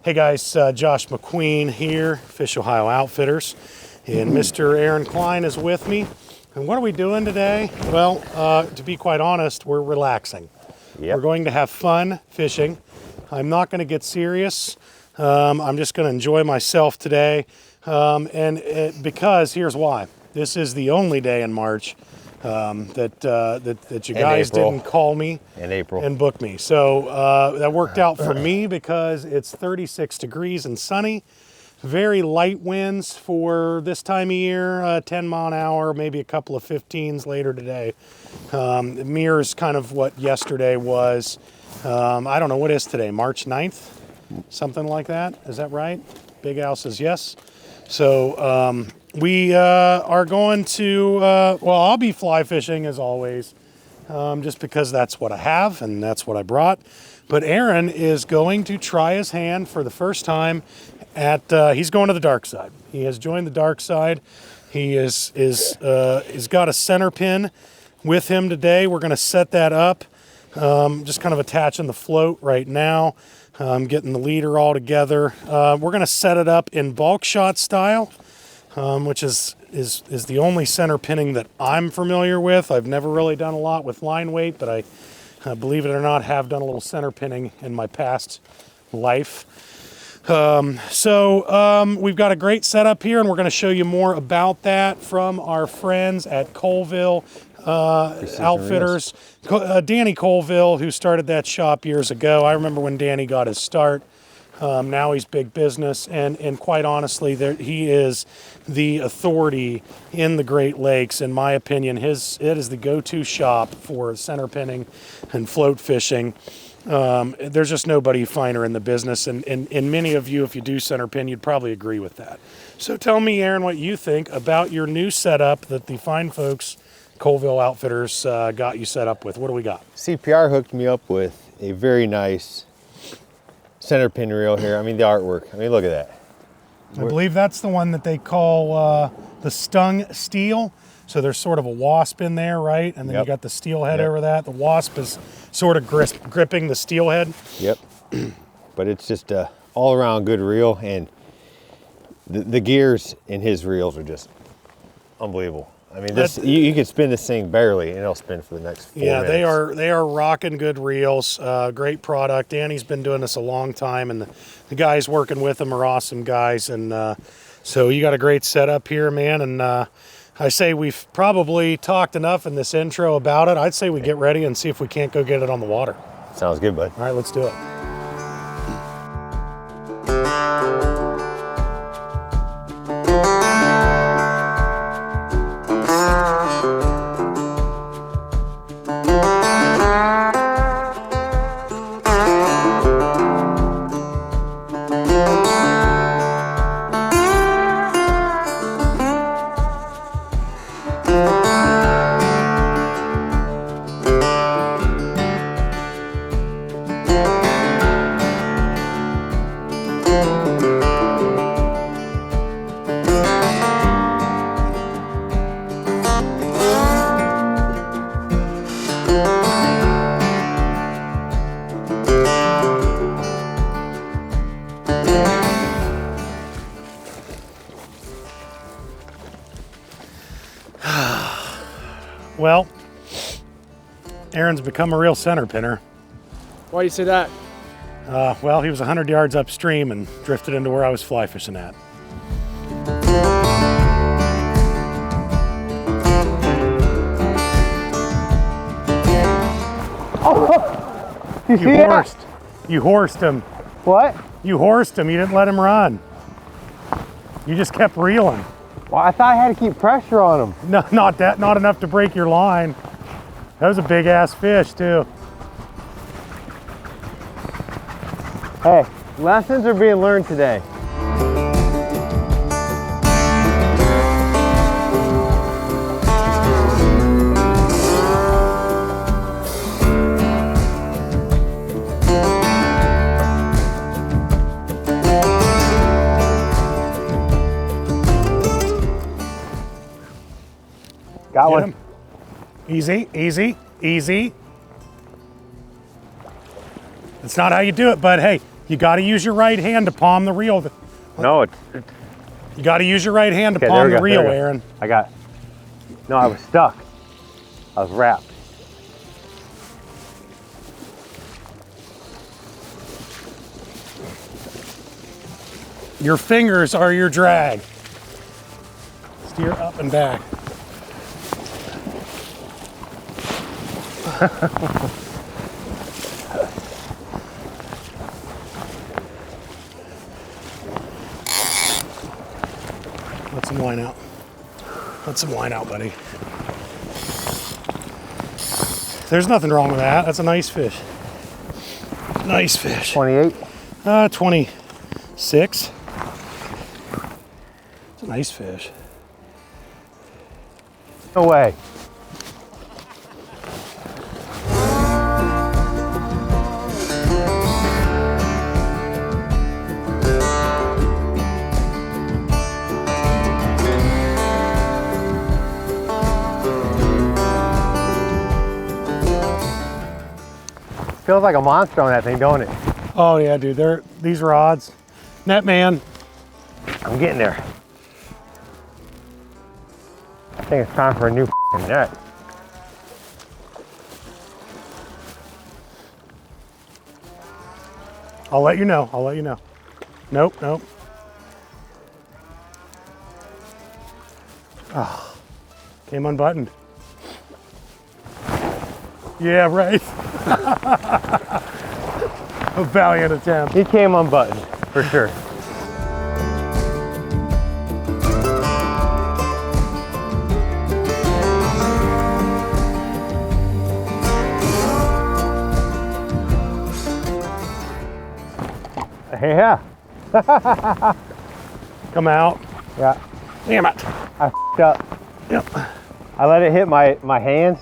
Hey guys, Josh McQueen here, Colville Outfitters, and Mr. Aaron Klein is with me. And what are we doing today? Well, to be quite honest, we're relaxing. Yep. We're going to have fun fishing. I'm not going to get serious. I'm just going to enjoy myself today. Because here's why. This is the only day in March that you guys didn't call me in April and book me. So that worked out for me because it's 36 degrees and sunny. Very light winds for this time of year, 10 mile an hour, maybe a couple of 15s later today. It mirrors kind of what yesterday was. I don't know, what is today, March 9th? Something like that, is that right? Big Al says yes. So we are going to, well, I'll be fly fishing as always, just because that's what I have and that's what I brought. But Aaron is going to try his hand for the first time at, he's going to the dark side. He has joined the dark side. He he's got a center pin with him today. We're going to set that up, just kind of attaching the float right now. Getting the leader all together. We're going to set it up in bulk shot style, which is the only center pinning that I'm familiar with. I've never really done a lot with line weight, but I believe it or not, have done a little center pinning in my past life. We've got a great setup here, and we're going to show you more about that from our friends at Colville Outfitters. Danny Colville, who started that shop years ago. I remember when Danny got his start. Now he's big business, and quite honestly, he is the authority in the Great Lakes. In my opinion, it is the go-to shop for center pinning and float fishing. There's just nobody finer in the business, and many of you, if you do center pin, you'd probably agree with that. So tell me, Aaron, what you think about your new setup that the fine folks Colville Outfitters got you set up with. What do we got? CPR hooked me up with a very nice center pin reel here. I mean, the artwork. I mean, look at that. I believe that's the one that they call the stung steel. So there's sort of a wasp in there, right? And then you got the steel head over that. The wasp is sort of gripping the steel head. Yep. But it's just a all-around good reel, and the gears in his reels are just unbelievable. I mean, this you could spin this thing barely, and it'll spin for the next 4 minutes. Yeah, they are rocking good reels. Great product. Danny's been doing this a long time, and the guys working with him are awesome guys. And so you got a great setup here, man. And I say we've probably talked enough in this intro about it. I'd say we get ready and see if we can't go get it on the water. Sounds good, bud. All right, let's do it. Well, Aaron's become a real center pinner. Why do you say that? Well, he was 100 yards upstream and drifted into where I was fly fishing at. Oh, You horsed him. What? You horsed him. You didn't let him run. You just kept reeling. Well, I thought I had to keep pressure on him. No, not enough to break your line. That was a big ass fish too. Hey, lessons are being learned today. Got one. Easy, easy, easy. It's not how you do it, bud. Hey, You got to use your right hand to palm the reel. No, it's You got to use your right hand to okay, palm there the we go, reel, there we go. Aaron. I got. No, I was stuck. I was wrapped. Your fingers are your drag. Steer up and back. Let some line out. Let some line out, buddy. There's nothing wrong with that. That's a nice fish. Nice fish. 28. 26. It's a nice fish. No way. Feels like a monster on that thing, don't it? Oh yeah, dude. These rods. Net man. I'm getting there. I think it's time for a new net. I'll let you know. I'll let you know. Nope, nope. Ah, came unbuttoned. Yeah, right. A valiant attempt. He came unbuttoned, for sure. Yeah. Come out. Yeah. Damn it. I f***ed up. Yep. I let it hit my hands.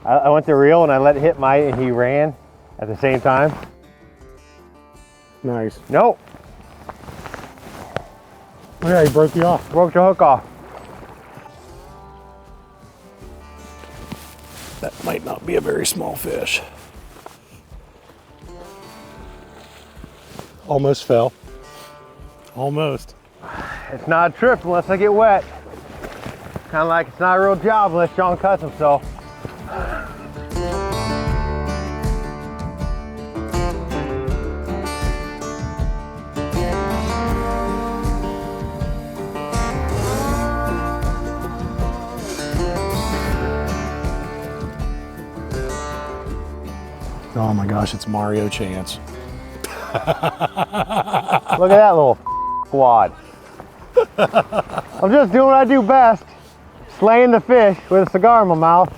I went to reel and I let it hit and he ran at the same time. Nice. Nope. Yeah, he broke you off. Broke the hook off. That might not be a very small fish. Almost fell. Almost. It's not a trip unless I get wet. Kind of like it's not a real job unless Sean cuts himself. Oh my gosh, it's Mario Chance. Look at that little quad. I'm just doing what I do best. Slaying the fish with a cigar in my mouth.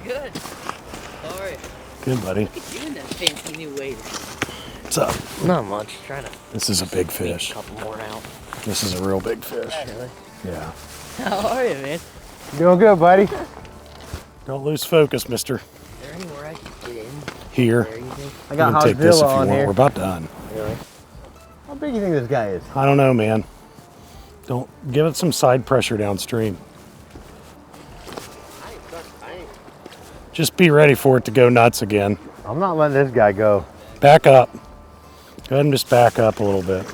Good. How are you? Good, buddy. Look at you in that fancy new waiter. What's up? Not much. Trying to This is a big sneak fish. a couple more out. This is a real big fish. Really? Yeah. How are you, man? Doing good, buddy. Don't lose focus, mister. Is there anywhere I can get in? Here. There you think? I You got can take this if you Godzilla on want. here. We're about done. Really? How big do you think this guy is? I don't know, man. Don't give it some side pressure downstream. Just be ready for it to go nuts again. I'm not letting this guy go. Back up. Go ahead and just back up a little bit.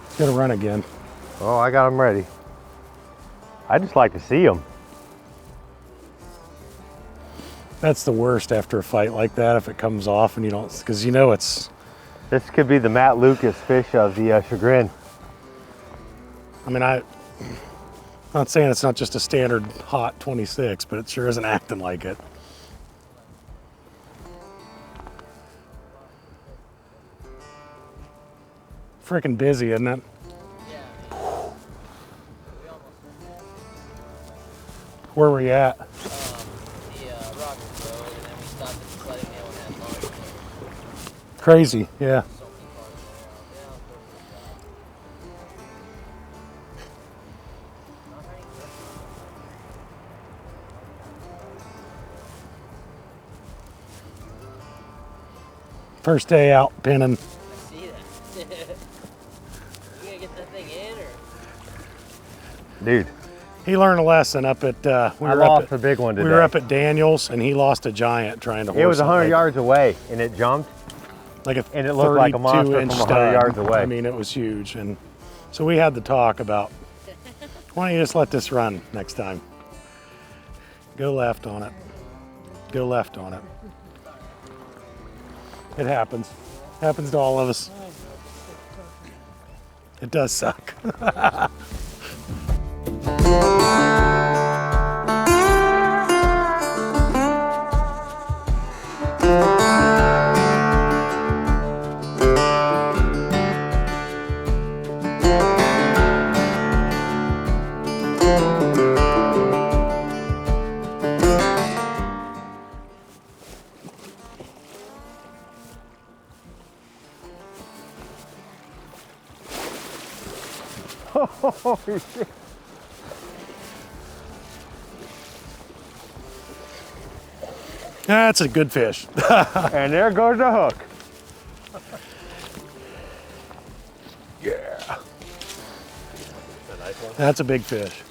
It's gonna run again. Oh, I got him ready. I just like to see him. That's the worst after a fight like that if it comes off and you don't, because you know it's, This could be the Matt Lucas fish of the chagrin. I mean, I'm not saying it's not just a standard hot 26, but it sure isn't acting like it. Freaking busy, isn't it? Where were you at? The Rockers Road, and then we stopped at the Sliding Nail and had lunch. Crazy, yeah. First day out pinning. I see that. You gonna get that thing in, or? Dude, He learned a lesson up at, I lost a big one today. we were up at Daniels, and he lost a giant trying to horse It was 100 like, yards away, and it jumped. like a And it looked like a monster 32-inch from 100 stud. yards away. I mean, it was huge. And so we had the talk about, why don't you just let this run next time? Go left on it. Go left on it. It happens. Happens to all of us. It does suck. Holy shit. That's a good fish. And there goes the hook. Yeah. That's a big fish.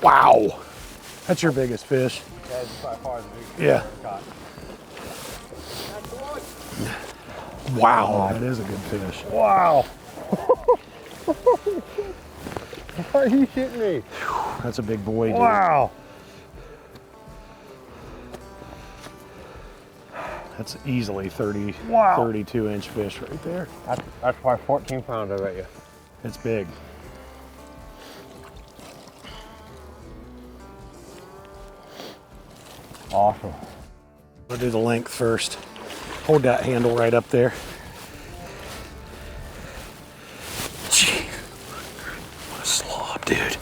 Wow. That's your biggest fish. That's by far the biggest Yeah. I've caught. Wow. That is a good fish. Wow. Are you shitting me? That's a big boy, dude. Wow. That's easily 30, Wow. 32-inch fish right there. That's probably 14 pounds, I bet you. It's big. Awesome. I'll do the length first. Hold that handle right up there. Gee, what a slob, dude.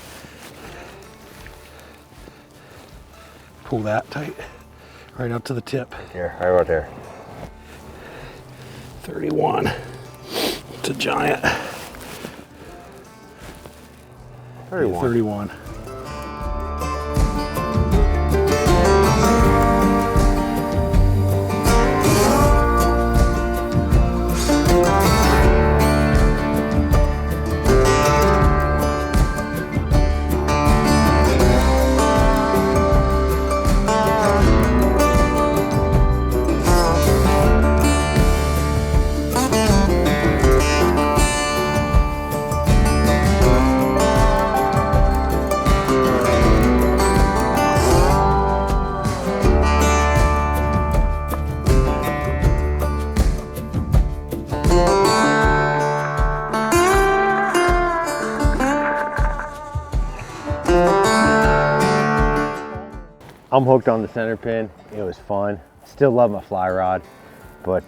Pull that tight, right up to the tip. Here, right about there. 31. It's a giant. 31. 31. I'm hooked on the center pin. It was fun. Still love my fly rod, but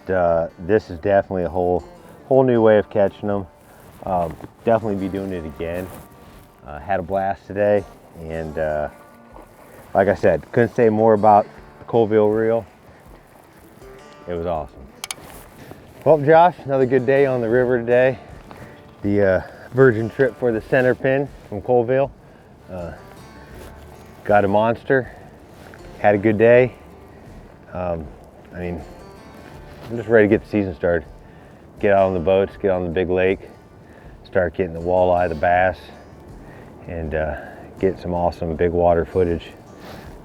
this is definitely a whole new way of catching them. Definitely be doing it again. Had a blast today, and like I said, couldn't say more about the Colville reel. It was awesome. Well, Josh, another good day on the river today. The virgin trip for the center pin from Colville. Got a monster. Had a good day. I mean, I'm just ready to get the season started. Get out on the boats, get on the big lake, start getting the walleye, the bass, and get some awesome big water footage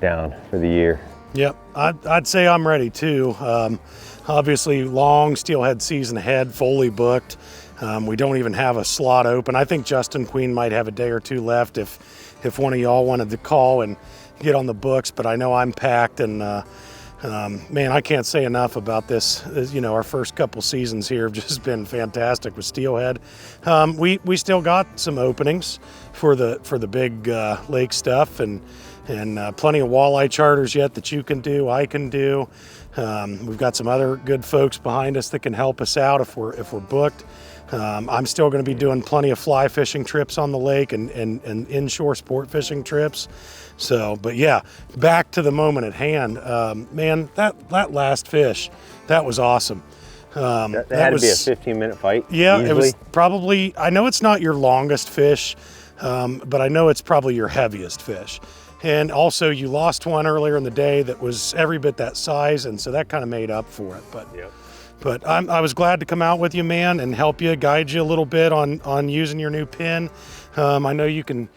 down for the year. Yep, I'd say I'm ready too. Obviously, long steelhead season ahead, fully booked. We don't even have a slot open. I think Justin Queen might have a day or two left if one of y'all wanted to call and get on the books, but I know I'm packed, and man, I can't say enough about this. You know, our first couple seasons here have just been fantastic with steelhead. We still got some openings for the big lake stuff, and plenty of walleye charters yet that you can do, I can do. We've got some other good folks behind us that can help us out if we're booked. I'm still going to be doing plenty of fly fishing trips on the lake and inshore sport fishing trips. So, but yeah, back to the moment at hand. Man, that last fish, that was awesome. That had to be a 15-minute fight. Yeah, easily. it was probably, I know it's not your longest fish, but I know it's probably your heaviest fish. And also you lost one earlier in the day that was every bit that size, and so that kind of made up for it. But yep. But I was glad to come out with you, man, and help you, guide you a little bit on using your new pin. I know you can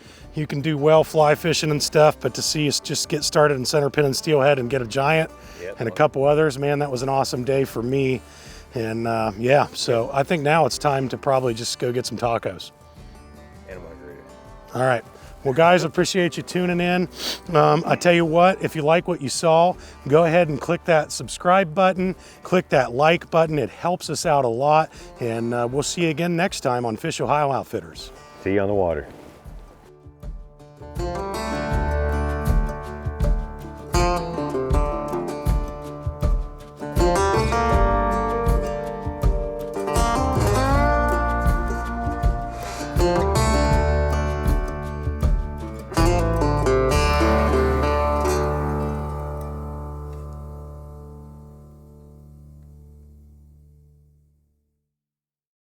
do well fly fishing and stuff, but to see us just get started in center pin and steelhead and get a giant and a couple others, man, that was an awesome day for me. And yeah, so I think now it's time to probably just go get some tacos. And a margarita. All right. Well, guys, appreciate you tuning in. I tell you what, if you like what you saw, go ahead and click that subscribe button, click that like button. It helps us out a lot. And we'll see you again next time on Colville Outfitters. See you on the water.